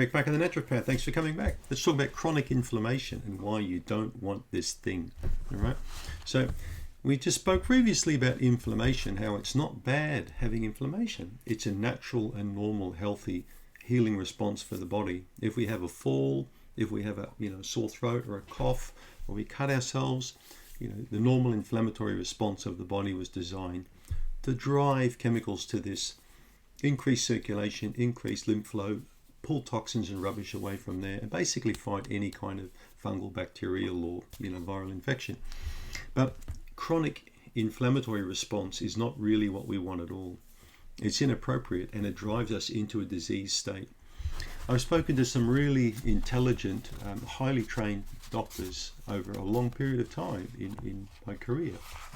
Back in the naturopath. Thanks for coming back. Let's talk about chronic inflammation and why you don't want this thing. All right. So we just spoke previously about inflammation, how it's not bad having inflammation. It's a natural and normal, healthy healing response for the body. If we have a fall, if we have a sore throat or a cough, or we cut ourselves, the normal inflammatory response of the body was designed to drive chemicals to this, increase circulation, increase lymph flow, pull toxins and rubbish away from there, and basically fight any kind of fungal, bacterial, or viral infection. But chronic inflammatory response is not really what we want at all. It's inappropriate and it drives us into a disease state. I've spoken to some really intelligent, highly trained doctors over a long period of time in my career.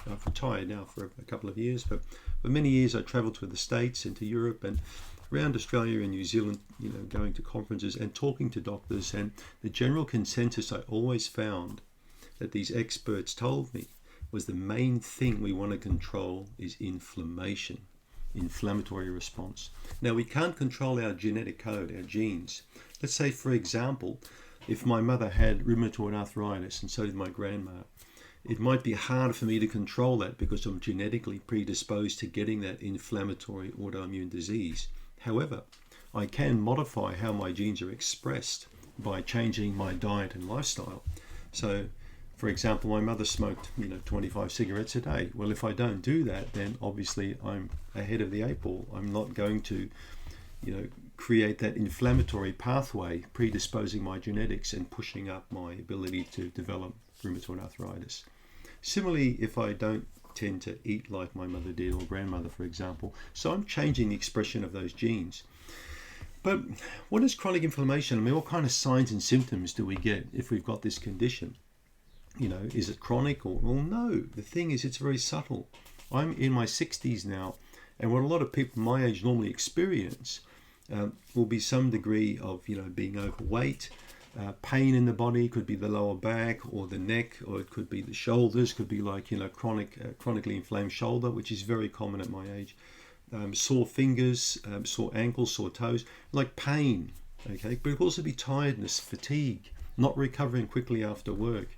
I've retired now for a couple of years, but for many years I travelled to the States and to Europe and around Australia and New Zealand, going to conferences and talking to doctors, and the general consensus I always found that these experts told me was the main thing we want to control is inflammation, inflammatory response. Now, we can't control our genetic code, our genes. Let's say, for example, if my mother had rheumatoid arthritis and so did my grandma, it might be hard for me to control that because I'm genetically predisposed to getting that inflammatory autoimmune disease. However, I can modify how my genes are expressed by changing my diet and lifestyle. So, for example, my mother smoked 25 cigarettes a day. Well, if I don't do that, then obviously I'm ahead of the eight ball. I'm not going to create that inflammatory pathway predisposing my genetics and pushing up my ability to develop rheumatoid arthritis. Similarly, if I don't tend to eat like my mother did or grandmother, for example, so I'm changing the expression of those genes. But what is chronic inflammation? I mean, what kind of signs and symptoms do we get if we've got this condition? Is it chronic or, well, no. The thing is, it's very subtle. I'm in my 60s now, and what a lot of people my age normally experience will be some degree of, being overweight, pain in the body, could be the lower back or the neck, or it could be the shoulders, could be like, chronically inflamed shoulder, which is very common at my age. Sore fingers, sore ankles, sore toes, like pain, okay? But it could also be tiredness, fatigue, not recovering quickly after work,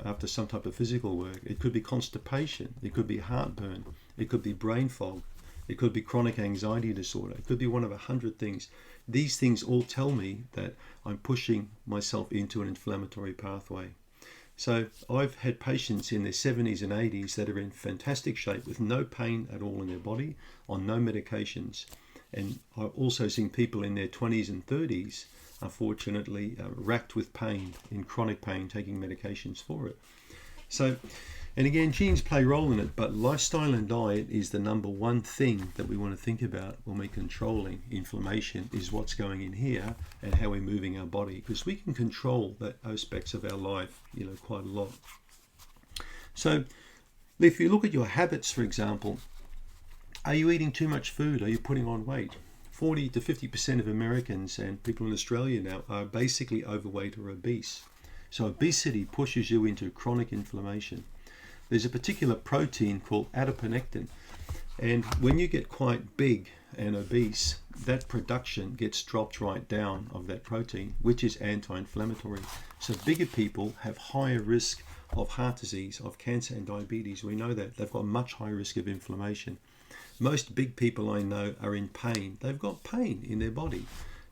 after some type of physical work. It could be constipation, it could be heartburn, it could be brain fog, it could be chronic anxiety disorder, it could be one of 100 things. These things all tell me that I'm pushing myself into an inflammatory pathway. So I've had patients in their 70s and 80s that are in fantastic shape with no pain at all in their body, on no medications. And I've also seen people in their 20s and 30s, unfortunately, racked with pain, in chronic pain, taking medications for it. So, and again, genes play a role in it, but lifestyle and diet is the number one thing that we want to think about when we're controlling inflammation, is what's going in here and how we're moving our body, because we can control that aspects of our life, quite a lot. So if you look at your habits, for example, are you eating too much food? Are you putting on weight? 40 to 50% of Americans and people in Australia now are basically overweight or obese. So obesity pushes you into chronic inflammation. There's a particular protein called adiponectin, and when you get quite big and obese, that production gets dropped right down of that protein, which is anti-inflammatory. So bigger people have higher risk of heart disease, of cancer and diabetes. We know that. They've got much higher risk of inflammation. Most big people I know are in pain. They've got pain in their body.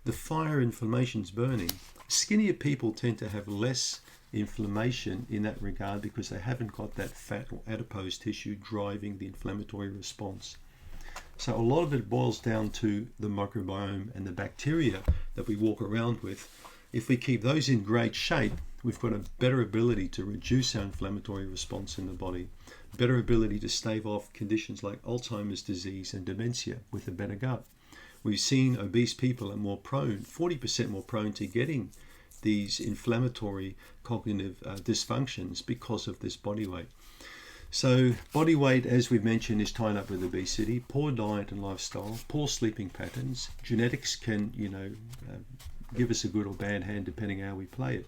The fire inflammation's burning. Skinnier people tend to have less inflammation in that regard because they haven't got that fat or adipose tissue driving the inflammatory response. So a lot of it boils down to the microbiome and the bacteria that we walk around with. If we keep those in great shape, we've got a better ability to reduce our inflammatory response in the body, better ability to stave off conditions like Alzheimer's disease and dementia with a better gut. We've seen obese people are more prone, 40% more prone to getting these inflammatory cognitive dysfunctions because of this body weight. So body weight, as we've mentioned, is tied up with obesity, poor diet and lifestyle, poor sleeping patterns. Genetics can, give us a good or bad hand depending how we play it.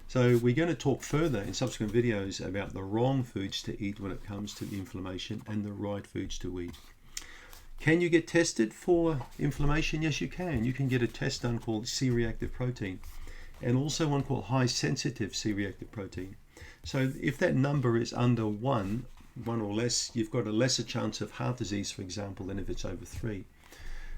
So we're going to talk further in subsequent videos about the wrong foods to eat when it comes to inflammation and the right foods to eat. Can you get tested for inflammation? Yes, you can. You can get a test done called C-reactive protein, and also one called high sensitive C-reactive protein. So if that number is under one or less, you've got a lesser chance of heart disease, for example, than if it's over 3.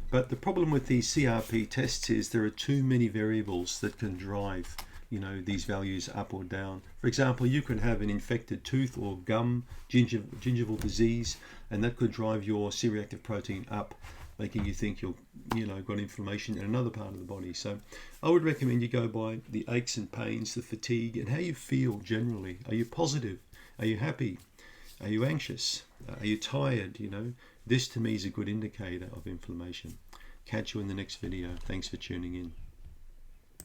But the problem with these CRP tests is there are too many variables that can drive, these values up or down. For example, you could have an infected tooth or gum, gingival disease, and that could drive your C-reactive protein up, making you think you've got inflammation in another part of the body. So I would recommend you go by the aches and pains, the fatigue, and how you feel generally. Are you positive? Are you happy? Are you anxious? Are you tired? This to me is a good indicator of inflammation. Catch you in the next video. Thanks for tuning in.